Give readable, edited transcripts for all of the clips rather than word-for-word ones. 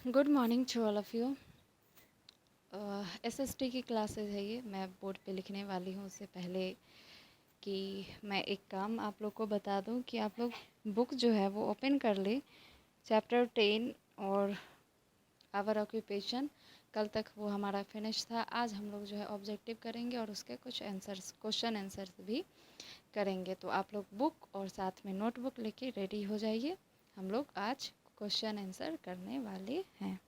Good morning to all of you. SST की classes है ये। मैं बोर्ड पे लिखने वाली हूँ उससे पहले कि मैं एक काम आप लोग को बता दूँ कि आप लोग बुक जो है वो ओपन कर ले, चैप्टर 10 और आवर ऑक्यूपेशन। कल तक वो हमारा फिनिश था। आज हम लोग जो है ऑब्जेक्टिव करेंगे और उसके कुछ आंसर्स, क्वेश्चन आंसर्स भी करेंगे। तो आप लोग बुक और साथ में नोटबुक लेके रेडी हो जाइए। हम लोग आज क्वेश्चन आंसर करने वाले हैं।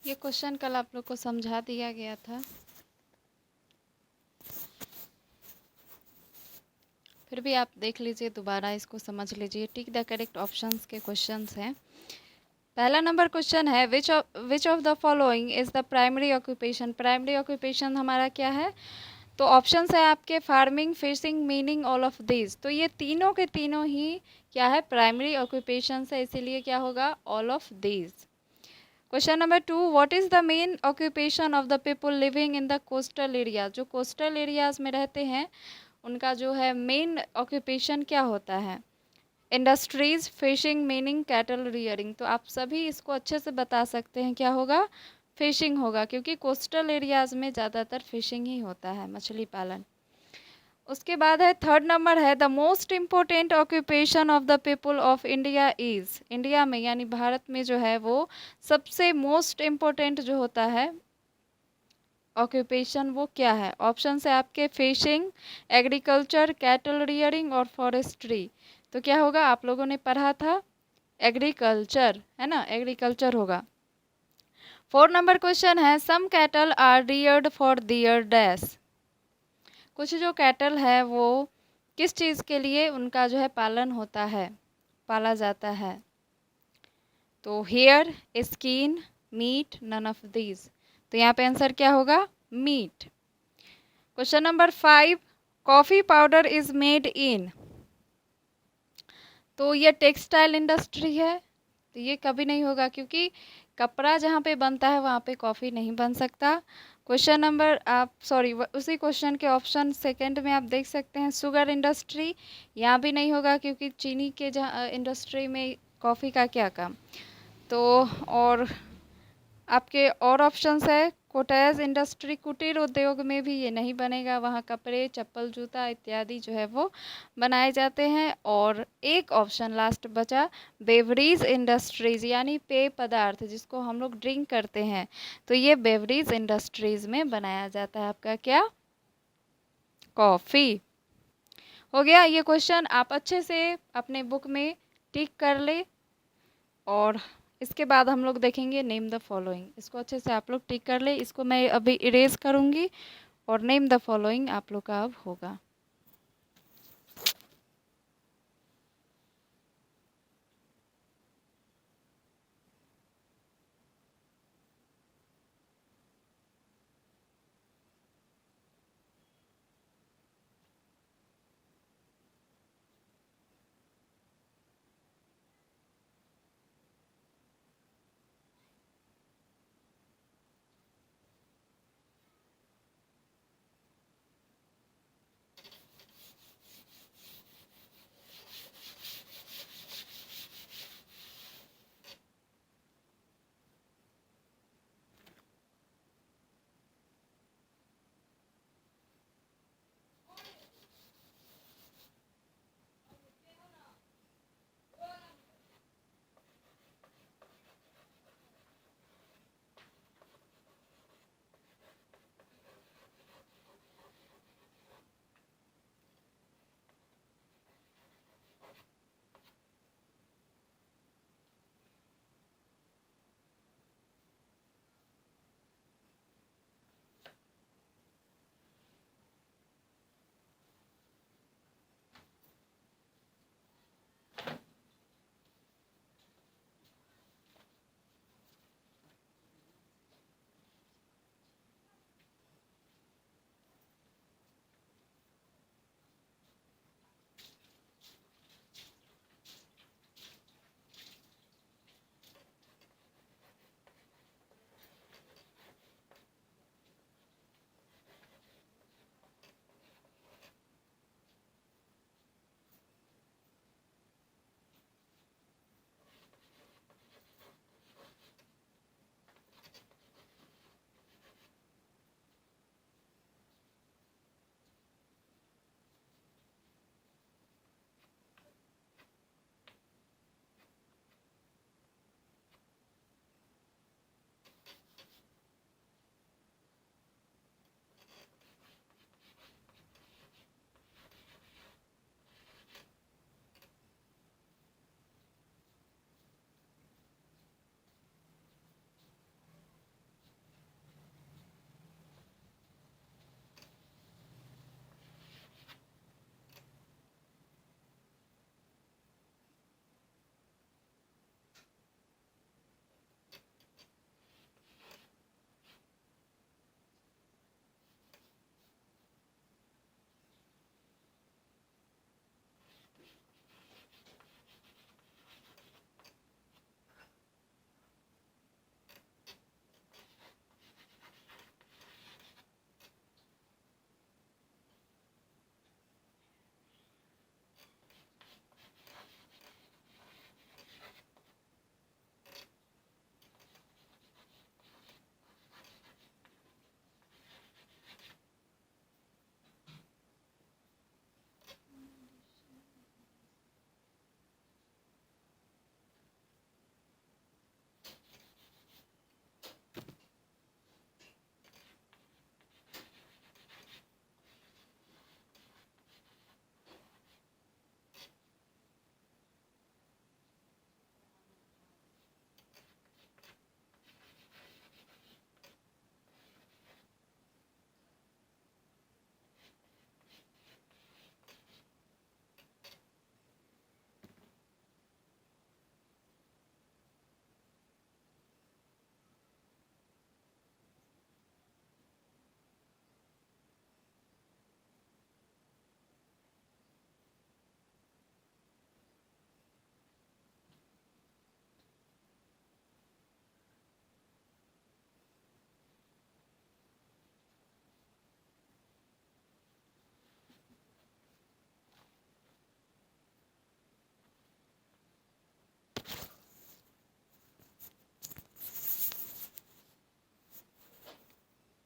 ये क्वेश्चन कल आप लोग को समझा दिया गया था, फिर भी आप देख लीजिए, दोबारा इसको समझ लीजिए। टिक द करेक्ट ऑप्शंस के क्वेश्चंस हैं। पहला नंबर क्वेश्चन है which of the following is the primary occupation. Primary occupation हमारा क्या है? तो ऑप्शंस है आपके farming, fishing, meaning, all of this. तो ये तीनों के तीनों ही क्या है? प्राइमरी ऑक्यूपेशन है, इसीलिए क्या होगा? All of this. Question number 2, what is the main occupation of the people living in the coastal area. जो कोस्टल एरियाज में रहते हैं उनका जो है मेन ऑक्यूपेशन क्या होता है? Industries, fishing, meaning, cattle rearing. तो आप सभी इसको अच्छे से बता सकते हैं, क्या होगा? फिशिंग होगा, क्योंकि कोस्टल एरियाज में ज़्यादातर फिशिंग ही होता है, मछली पालन। उसके बाद है थर्ड नंबर है the most important occupation of the people of India is. India में यानी भारत में जो है वो सबसे मोस्ट इम्पोर्टेंट जो होता है ऑक्यूपेशन वो क्या है? ऑप्शन है आपके फिशिंग, एग्रीकल्चर, कैटल रियरिंग और फॉरेस्ट्री। तो क्या होगा? आप लोगों ने पढ़ा था एग्रीकल्चर, है ना, एग्रीकल्चर होगा। 4 नंबर क्वेश्चन है some cattle are reared for their dash. कुछ जो कैटल है वो किस चीज़ के लिए उनका जो है पालन होता है, पाला जाता है? तो hair, skin, meat, none of these. तो यहाँ पे आंसर क्या होगा? Meat. Question number 5, coffee powder is made in. तो ये टेक्सटाइल इंडस्ट्री है, तो ये कभी नहीं होगा क्योंकि कपड़ा जहाँ पे बनता है वहाँ पे कॉफ़ी नहीं बन सकता। क्वेश्चन नंबर आप सॉरी उसी क्वेश्चन के ऑप्शन सेकंड में आप देख सकते हैं शुगर इंडस्ट्री, यहाँ भी नहीं होगा क्योंकि चीनी के जहाँ इंडस्ट्री में कॉफ़ी का क्या काम। तो और आपके और ऑप्शंस है कोटेज इंडस्ट्री, कुटीर उद्योग में भी ये नहीं बनेगा, वहाँ कपड़े, चप्पल, जूता इत्यादि जो है वो बनाए जाते हैं। और एक ऑप्शन लास्ट बचा बेवरीज इंडस्ट्रीज, यानी पेय पदार्थ जिसको हम लोग ड्रिंक करते हैं, तो ये बेवरीज इंडस्ट्रीज में बनाया जाता है आपका क्या? कॉफ़ी। हो गया ये क्वेश्चन, आप अच्छे से अपने बुक में टिक कर ले। और इसके बाद हम लोग देखेंगे नेम द फॉलोइंग, इसको अच्छे से आप लोग टिक कर ले। इसको मैं अभी इरेज करूँगी और नेम द फॉलोइंग आप लोग का अब होगा।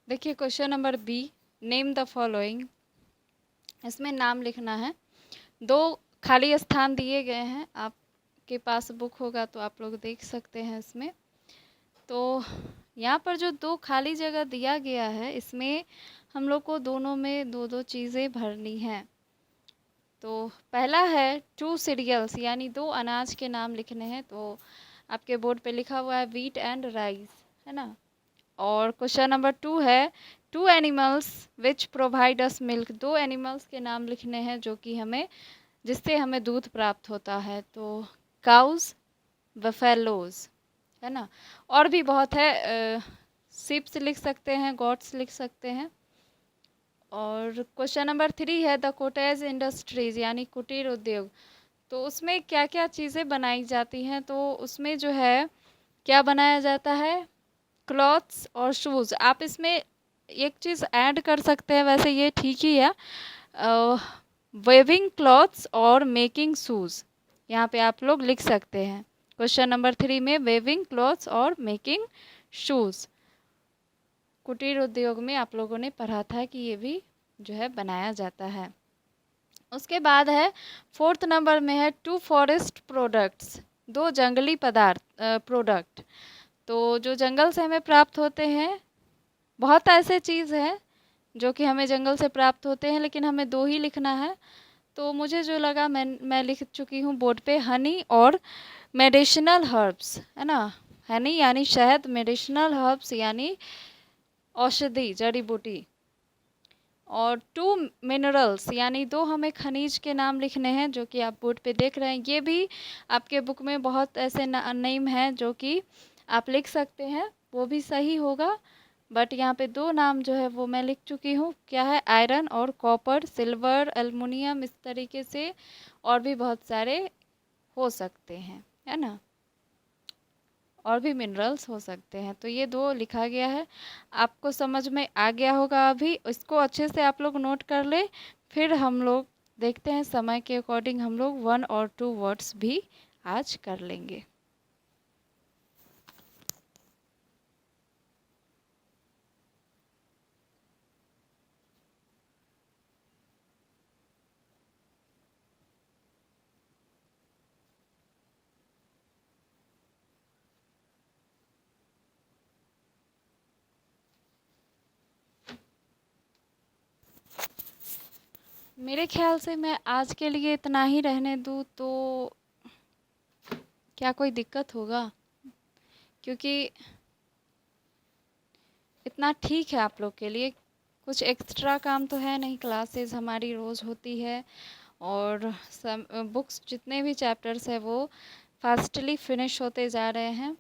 देखिए question number B, name the following. इसमें नाम लिखना है। 2 खाली स्थान दिए गए हैं, आपके पास बुक होगा तो आप लोग देख सकते हैं इसमें। तो यहाँ पर जो 2 खाली जगह दिया गया है, इसमें हम लोग को दोनों में 2-2 चीज़ें भरनी हैं। तो पहला है 2 सीरियल्स, यानी 2 अनाज के नाम लिखने हैं। तो आपके बोर्ड पे लिखा हुआ है व्हीट एंड राइस, है ना। और क्वेश्चन नंबर 2 है 2 animals which provide us milk. 2 animals के नाम लिखने हैं जो कि जिससे हमें दूध प्राप्त होता है। तो काउज, बफेलोज, है ना। और भी बहुत है, शिप्स लिख सकते हैं, गॉट्स लिख सकते हैं। और क्वेश्चन नंबर 3 है द कॉटेज इंडस्ट्रीज, यानी कुटीर उद्योग। तो उसमें क्या क्या चीज़ें बनाई जाती हैं। तो उसमें जो है क्या बनाया जाता है, क्लॉथ्स और शूज़। आप इसमें एक चीज़ ऐड कर सकते हैं, वैसे ये ठीक ही है, वेविंग क्लॉथ्स और मेकिंग शूज़, यहाँ पे आप लोग लिख सकते हैं। क्वेश्चन नंबर 3 में वेविंग क्लॉथ्स और मेकिंग शूज़, कुटीर उद्योग में आप लोगों ने पढ़ा था कि ये भी जो है बनाया जाता है। उसके बाद है 4th नंबर में है 2 फॉरेस्ट प्रोडक्ट्स, 2 जंगली पदार्थ प्रोडक्ट। तो जो जंगल से हमें प्राप्त होते हैं, बहुत ऐसे चीज़ हैं जो कि हमें जंगल से प्राप्त होते हैं, लेकिन हमें 2 ही लिखना है। तो मुझे जो लगा मैं लिख चुकी हूँ बोर्ड पे, हनी और मेडिसिनल हर्ब्स, है ना। हनी यानी शहद, मेडिसिनल हर्ब्स यानी औषधि, जड़ी बूटी। और 2 मिनरल्स, यानी 2 हमें खनिज के नाम लिखने हैं जो कि आप बोर्ड पे देख रहे हैं। ये भी आपके बुक में बहुत ऐसे नेम हैं जो कि आप लिख सकते हैं, वो भी सही होगा। बट यहाँ पे 2 नाम जो है वो मैं लिख चुकी हूँ, क्या है, आयरन और कॉपर, सिल्वर, एल्युमिनियम, इस तरीके से और भी बहुत सारे हो सकते हैं, है ना। और भी मिनरल्स हो सकते हैं। तो ये 2 लिखा गया है, आपको समझ में आ गया होगा। अभी इसको अच्छे से आप लोग नोट कर ले, फिर हम लोग देखते हैं समय के अकॉर्डिंग हम लोग 1 और 2 वर्ड्स भी आज कर लेंगे। मेरे ख्याल से मैं आज के लिए इतना ही रहने दूँ तो क्या कोई दिक्कत होगा, क्योंकि इतना ठीक है आप लोग के लिए। कुछ एक्स्ट्रा काम तो है नहीं, क्लासेस हमारी रोज़ होती है और बुक्स जितने भी चैप्टर्स हैं वो फास्टली फिनिश होते जा रहे हैं।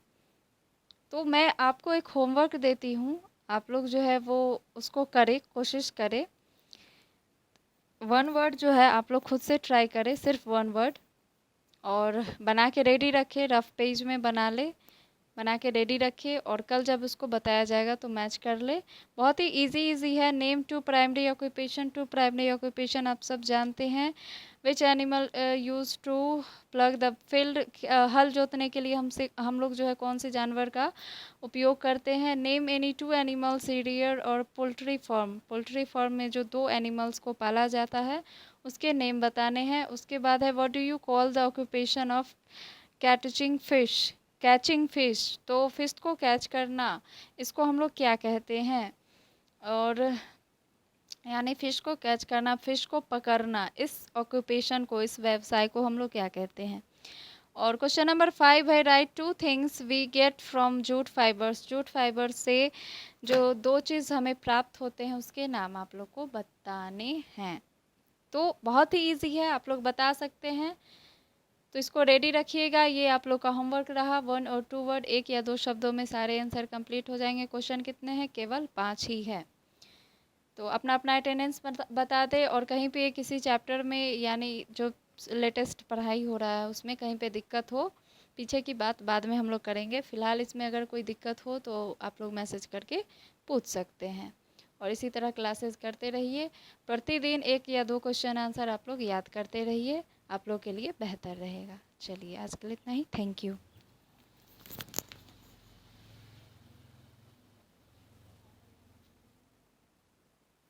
तो मैं आपको एक होमवर्क देती हूँ, आप लोग जो है वो उसको करें, कोशिश करें। 1 वर्ड जो है आप लोग खुद से ट्राई करें, सिर्फ 1 वर्ड, और बना के रेडी रखें, रफ पेज में बना के रेडी रखिए। और कल जब उसको बताया जाएगा तो मैच कर ले। बहुत ही इजी है। Name 2 primary occupation. 2 primary occupation आप सब जानते हैं। Which animal use to plough the field, हल जोतने के लिए हम लोग जो है कौन से जानवर का उपयोग करते हैं। नेम एनी 2 एनिमल्स रियर और पोल्ट्री फार्म। पोल्ट्री फार्म में जो 2 एनिमल्स को पाला जाता है उसके नेम बताने हैं। उसके बाद है what do you call the occupation of catching fish. Catching fish, तो फिश को कैच करना, इसको हम लोग क्या कहते हैं। और यानी फ़िश को कैच करना, फ़िश को पकड़ना, इस ऑक्यूपेशन को, इस व्यवसाय को हम लोग क्या कहते हैं। और क्वेश्चन नंबर 5 है write 2 things we get from jute fibres. Jute fibre से जो 2 चीज़ हमें प्राप्त होते हैं उसके नाम आप लोग को बताने हैं। तो बहुत ही ईजी है, आप लोग बता सकते हैं। तो इसको रेडी रखिएगा, ये आप लोग का होमवर्क रहा। 1 और 2 वर्ड, 1 या 2 शब्दों में सारे आंसर कंप्लीट हो जाएंगे। क्वेश्चन कितने हैं, केवल 5 ही है। तो अपना अपना अटेंडेंस बता दे। और कहीं पे किसी चैप्टर में, यानी जो लेटेस्ट पढ़ाई हो रहा है उसमें कहीं पे दिक्कत हो, पीछे की बात बाद में हम लोग करेंगे। फ़िलहाल इसमें अगर कोई दिक्कत हो तो आप लोग मैसेज करके पूछ सकते हैं। और इसी तरह क्लासेस करते रहिए। प्रतिदिन 1 या 2 क्वेश्चन आंसर आप लोग याद करते रहिए, आप लोग के लिए बेहतर रहेगा। चलिए आज के लिए इतना ही। Thank you.